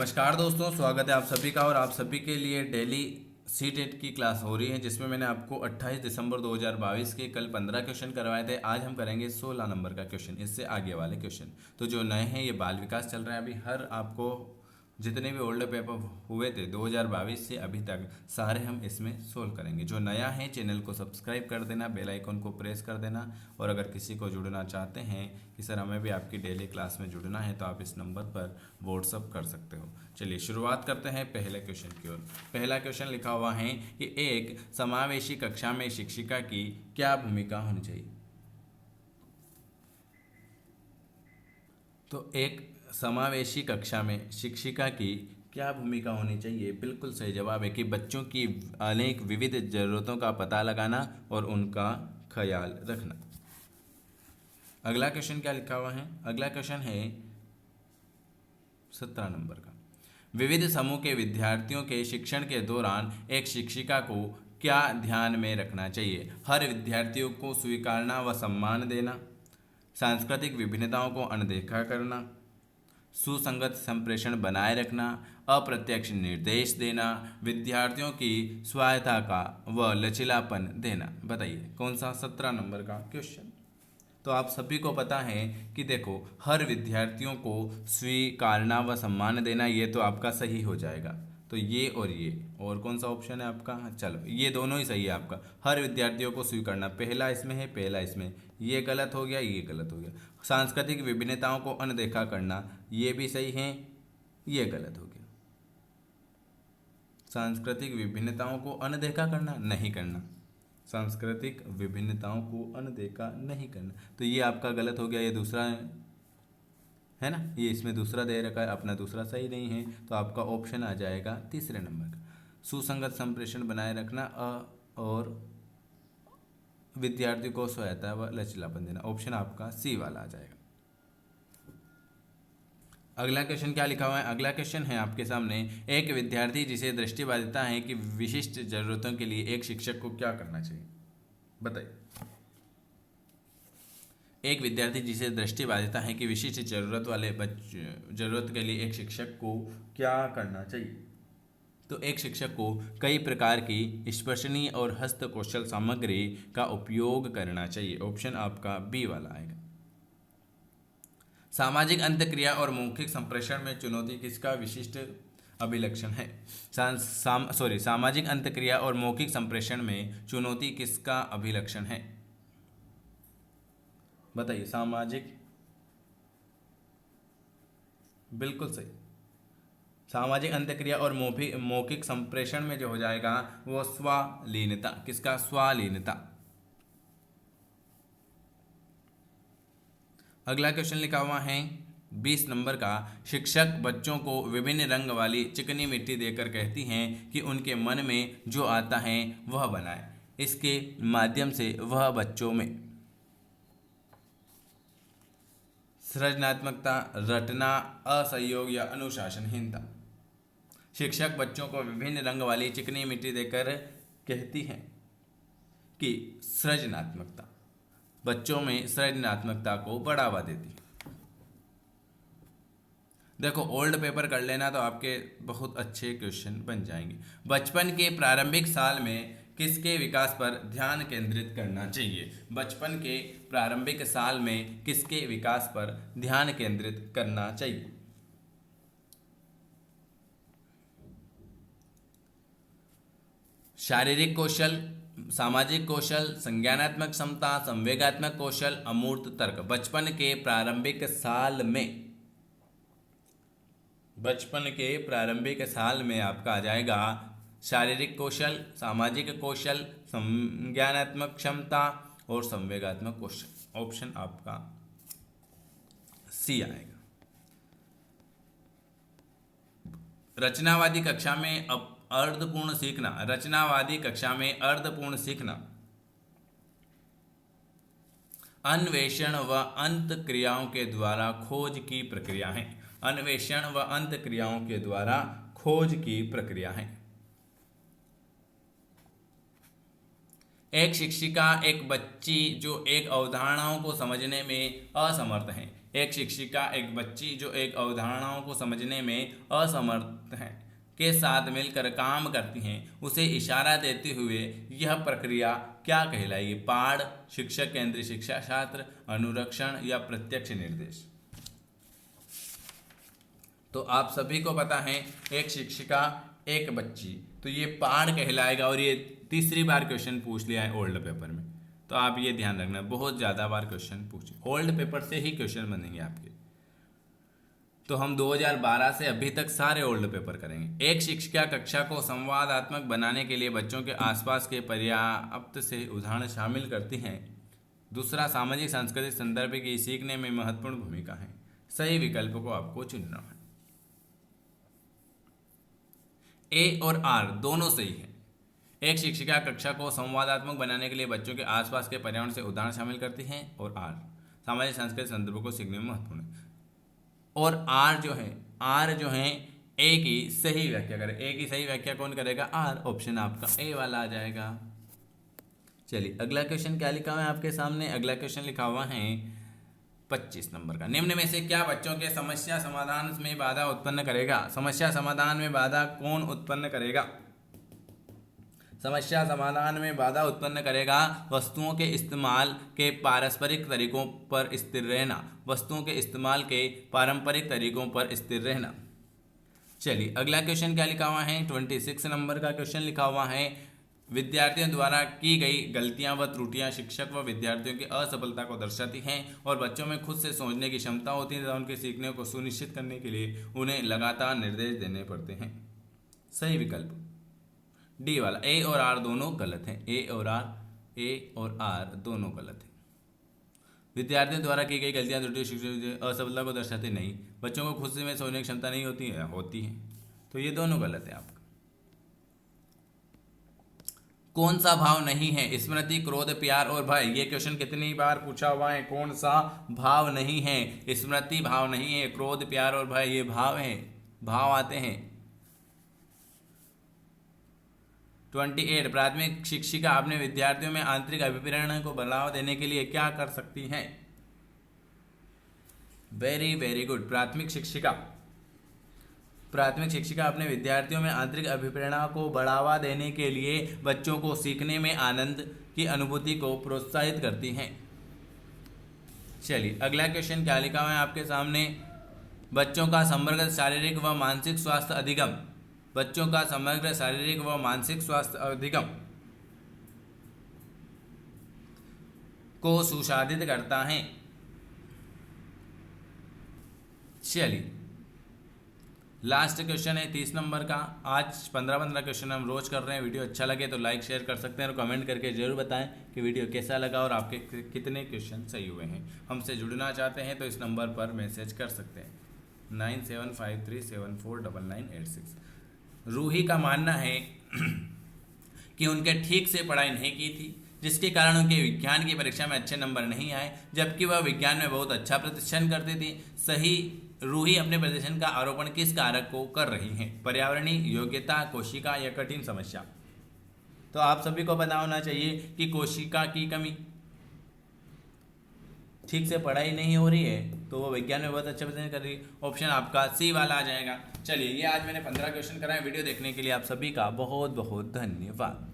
नमस्कार दोस्तों, स्वागत है आप सभी का। और आप सभी के लिए डेली सी-टेट की क्लास हो रही है, जिसमें मैंने आपको 28 दिसंबर 2022 के कल 15 क्वेश्चन करवाए थे। आज हम करेंगे 16 नंबर का क्वेश्चन, इससे आगे वाले क्वेश्चन। तो जो नए हैं, ये बाल विकास चल रहा है अभी। हर आपको जितने भी ओल्ड पेपर हुए थे 2022 से अभी तक, सारे हम इसमें सोल्व करेंगे। जो नया है, चैनल को सब्सक्राइब कर देना, बेल आइकन को प्रेस कर देना। और अगर किसी को जुड़ना चाहते हैं कि सर हमें भी आपकी डेली क्लास में जुड़ना है, तो आप इस नंबर पर व्हाट्सअप कर सकते हो। चलिए शुरुआत करते हैं पहले क्वेश्चन की ओर। पहला क्वेश्चन लिखा हुआ है कि एक समावेशी कक्षा में शिक्षिका की क्या भूमिका होनी चाहिए। तो एक समावेशी कक्षा में शिक्षिका की क्या भूमिका होनी चाहिए? बिल्कुल सही जवाब है कि बच्चों की अनेक विविध जरूरतों का पता लगाना और उनका ख्याल रखना। अगला क्वेश्चन क्या लिखा हुआ है? अगला क्वेश्चन है 17 नंबर का। विविध समूह के विद्यार्थियों के शिक्षण के दौरान एक शिक्षिका को क्या ध्यान में रखना चाहिए? हर विद्यार्थियों को स्वीकारना व सम्मान देना, सांस्कृतिक विभिन्नताओं को अनदेखा करना, सुसंगत संप्रेषण बनाए रखना, अप्रत्यक्ष निर्देश देना, विद्यार्थियों की स्वायत्तता का व लचीलापन देना। बताइए कौन सा 17 नंबर का क्वेश्चन। तो आप सभी को पता है कि देखो, हर विद्यार्थियों को स्वीकारना व सम्मान देना, ये तो आपका सही हो जाएगा। तो ये और कौन सा ऑप्शन है आपका? चलो, ये दोनों ही सही है आपका। हर विद्यार्थियों को स्वीकारना पहला इसमें है, पहला इसमें, ये गलत हो गया, ये गलत हो गया। सांस्कृतिक विभिन्नताओं को अनदेखा करना, ये भी सही है, ये गलत हो गया। सांस्कृतिक विभिन्नताओं को अनदेखा करना, नहीं करना। सांस्कृतिक विभिन्नताओं को अनदेखा नहीं करना, तो ये आपका गलत हो गया। ये दूसरा है ना, ये इसमें दूसरा दे रखा है, अपना दूसरा सही नहीं है। तो आपका ऑप्शन आ जाएगा तीसरे नंबर का, सुसंगत संप्रेषण बनाए रखना और विद्यार्थी को सहायता व लचीलापन देना। ऑप्शन आपका सी वाला आ जाएगा। अगला क्वेश्चन क्या लिखा हुआ है? अगला क्वेश्चन है आपके सामने, एक विद्यार्थी जिसे दृष्टिबाधिता है कि विशिष्ट जरूरतों के लिए एक शिक्षक को क्या करना चाहिए? बताइए। एक विद्यार्थी जिसे दृष्टिबाधिता है कि विशिष्ट जरूरत के लिए एक शिक्षक को क्या करना चाहिए? तो एक शिक्षक को कई प्रकार की स्पर्शनीय और हस्तकौशल सामग्री का उपयोग करना चाहिए। ऑप्शन आपका बी वाला आएगा। सामाजिक अंतःक्रिया और मौखिक संप्रेषण में चुनौती किसका विशिष्ट अभिलक्षण है? सामाजिक अंतःक्रिया और मौखिक संप्रेषण में चुनौती किसका अभिलक्षण है? बताइए। सामाजिक, बिल्कुल सही। सामाजिक अंतःक्रिया और मौखिक संप्रेषण में जो हो जाएगा वो स्वालीनता। किसका? स्वालीनता। अगला क्वेश्चन लिखा हुआ है 20 नंबर का, शिक्षक बच्चों को विभिन्न रंग वाली चिकनी मिट्टी देकर कहती हैं कि उनके मन में जो आता है वह बनाए। इसके माध्यम से वह बच्चों में सृजनात्मकता, रटना, असहयोग या अनुशासनहीनता। शिक्षक बच्चों को विभिन्न रंग वाली चिकनी मिट्टी देकर कहती हैं कि सृजनात्मकता, बच्चों में सृजनात्मकता को बढ़ावा देती है। देखो, ओल्ड पेपर कर लेना तो आपके बहुत अच्छे क्वेश्चन बन जाएंगे। बचपन के प्रारंभिक साल में किसके विकास पर ध्यान केंद्रित करना चाहिए? बचपन के प्रारंभिक साल में किसके विकास पर ध्यान केंद्रित करना चाहिए? शारीरिक कौशल, सामाजिक कौशल, संज्ञानात्मक क्षमता, संवेगात्मक कौशल, अमूर्त तर्क। बचपन के प्रारंभिक साल में, बचपन के प्रारंभिक साल में आपका आ जाएगा शारीरिक कौशल, सामाजिक कौशल, संज्ञानात्मक क्षमता और संवेगात्मक कौशल। ऑप्शन आपका सी आएगा। रचनावादी कक्षा में अर्धपूर्ण सीखना। रचनावादी कक्षा में अर्धपूर्ण सीखना अन्वेषण व अंत क्रियाओं के द्वारा खोज की प्रक्रिया है। अन्वेषण व अंत क्रियाओं के द्वारा खोज की प्रक्रिया है। एक शिक्षिका एक बच्ची जो एक अवधारणाओं को समझने में असमर्थ है एक शिक्षिका एक बच्ची जो एक अवधारणाओं को समझने में असमर्थ है के साथ मिलकर काम करती हैं उसे इशारा देते हुए यह प्रक्रिया क्या कहलाएगी? पाठ, शिक्षक केंद्रीय शिक्षा शास्त्र, अनुरक्षण या प्रत्यक्ष निर्देश। तो आप सभी को पता है एक शिक्षिका एक बच्ची, तो ये पाठ कहलाएगा और ये तीसरी बार क्वेश्चन पूछ लिया है ओल्ड पेपर में। तो आप ये ध्यान रखना, बहुत ज़्यादा बार क्वेश्चन पूछे, ओल्ड पेपर से ही क्वेश्चन बनेंगे आपके। तो हम 2012 से अभी तक सारे ओल्ड पेपर करेंगे। एक शिक्षिका कक्षा को संवादात्मक बनाने के लिए बच्चों के आसपास के पर्याप्त से उदाहरण शामिल करती हैं। दूसरा, सामाजिक सांस्कृतिक संदर्भ की सीखने में महत्वपूर्ण भूमिका है। सही विकल्प को आपको चुनना है। ए और आर दोनों सही है। एक शिक्षिका कक्षा को संवादात्मक बनाने के लिए बच्चों के आसपास के पर्यावरण से उदाहरण शामिल करती हैं, और आर सामाजिक सांस्कृतिक संदर्भों को सीखने में महत्वपूर्ण है। और आर जो है ए की सही व्याख्या करे। ए की सही व्याख्या कौन करेगा? आर। ऑप्शन आपका ए वाला आ जाएगा। चलिए अगला क्वेश्चन क्या लिखा हुआ है आपके सामने? अगला क्वेश्चन लिखा हुआ है 25 नंबर का। निम्न में से क्या बच्चों के समस्या समाधान में बाधा उत्पन्न करेगा? समस्या समाधान में बाधा कौन उत्पन्न करेगा? समस्या समाधान में बाधा उत्पन्न करेगा वस्तुओं के इस्तेमाल के पारस्परिक तरीकों पर स्थिर रहना। वस्तुओं के इस्तेमाल के पारंपरिक तरीकों पर स्थिर रहना। चलिए अगला क्वेश्चन क्या लिखा हुआ है? 26 नंबर का क्वेश्चन लिखा हुआ है, विद्यार्थियों द्वारा की गई गलतियां व त्रुटियां शिक्षक व विद्यार्थियों की असफलता को दर्शाती हैं और बच्चों में खुद से सोचने की क्षमता होती है तथा उनके सीखने को सुनिश्चित करने के लिए उन्हें लगातार निर्देश देने पड़ते हैं। सही विकल्प डी वाला। ए और आर दोनों गलत हैं। ए और आर दोनों गलत हैं। विद्यार्थियों द्वारा की गई गलतियां त्रुटियां शिक्षक असफलता को दर्शाते नहीं। बच्चों को खुद से में सोचने की क्षमता नहीं होती है, होती है। तो ये दोनों गलत है आपका। कौन सा भाव नहीं है? स्मृति, क्रोध, प्यार और भय। ये क्वेश्चन कितनी बार पूछा हुआ है? कौन सा भाव नहीं है? स्मृति भाव नहीं है, क्रोध, प्यार और भय ये भाव हैं, भाव आते हैं। 28 प्राथमिक शिक्षिका अपने विद्यार्थियों में आंतरिक अभिप्रेरण को बढ़ावा देने के लिए क्या कर सकती हैं? Very very good. प्राथमिक शिक्षिका अपने विद्यार्थियों में आंतरिक अभिप्रेरणा को बढ़ावा देने के लिए बच्चों को सीखने में आनंद की अनुभूति को प्रोत्साहित करती हैं। चलिए अगला क्वेश्चन क्या लिखा हुआ है आपके सामने? बच्चों का समग्र शारीरिक व मानसिक स्वास्थ्य अधिगम। बच्चों का समग्र शारीरिक व मानसिक स्वास्थ्य अधिगम को सुशासित करता है। चलिए लास्ट क्वेश्चन है 30 नंबर का। आज 15 क्वेश्चन हम रोज कर रहे हैं। वीडियो अच्छा लगे तो लाइक शेयर कर सकते हैं और कमेंट करके जरूर बताएं कि वीडियो कैसा लगा और आपके कितने क्वेश्चन सही हुए हैं। हमसे जुड़ना चाहते हैं तो इस नंबर पर मैसेज कर सकते हैं 9753749986। रूही का मानना है कि उनके ठीक से पढ़ाई नहीं की थी, जिसके कारण उनके विज्ञान की परीक्षा में अच्छे नंबर नहीं आए, जबकि वह विज्ञान में बहुत अच्छा प्रदर्शन करती थी। सही रूही अपने प्रदर्शन का आरोपण किस कारक को कर रही हैं? पर्यावरणीय, योग्यता, कोशिका या कठिन समस्या। तो आप सभी को पता होना चाहिए कि कोशिका की कमी, ठीक से पढ़ाई नहीं हो रही है तो वो विज्ञान में बहुत अच्छा प्रदर्शन कर रही है। ऑप्शन आपका सी वाला आ जाएगा। चलिए ये आज मैंने 15 क्वेश्चन कराए। वीडियो देखने के लिए आप सभी का बहुत बहुत धन्यवाद।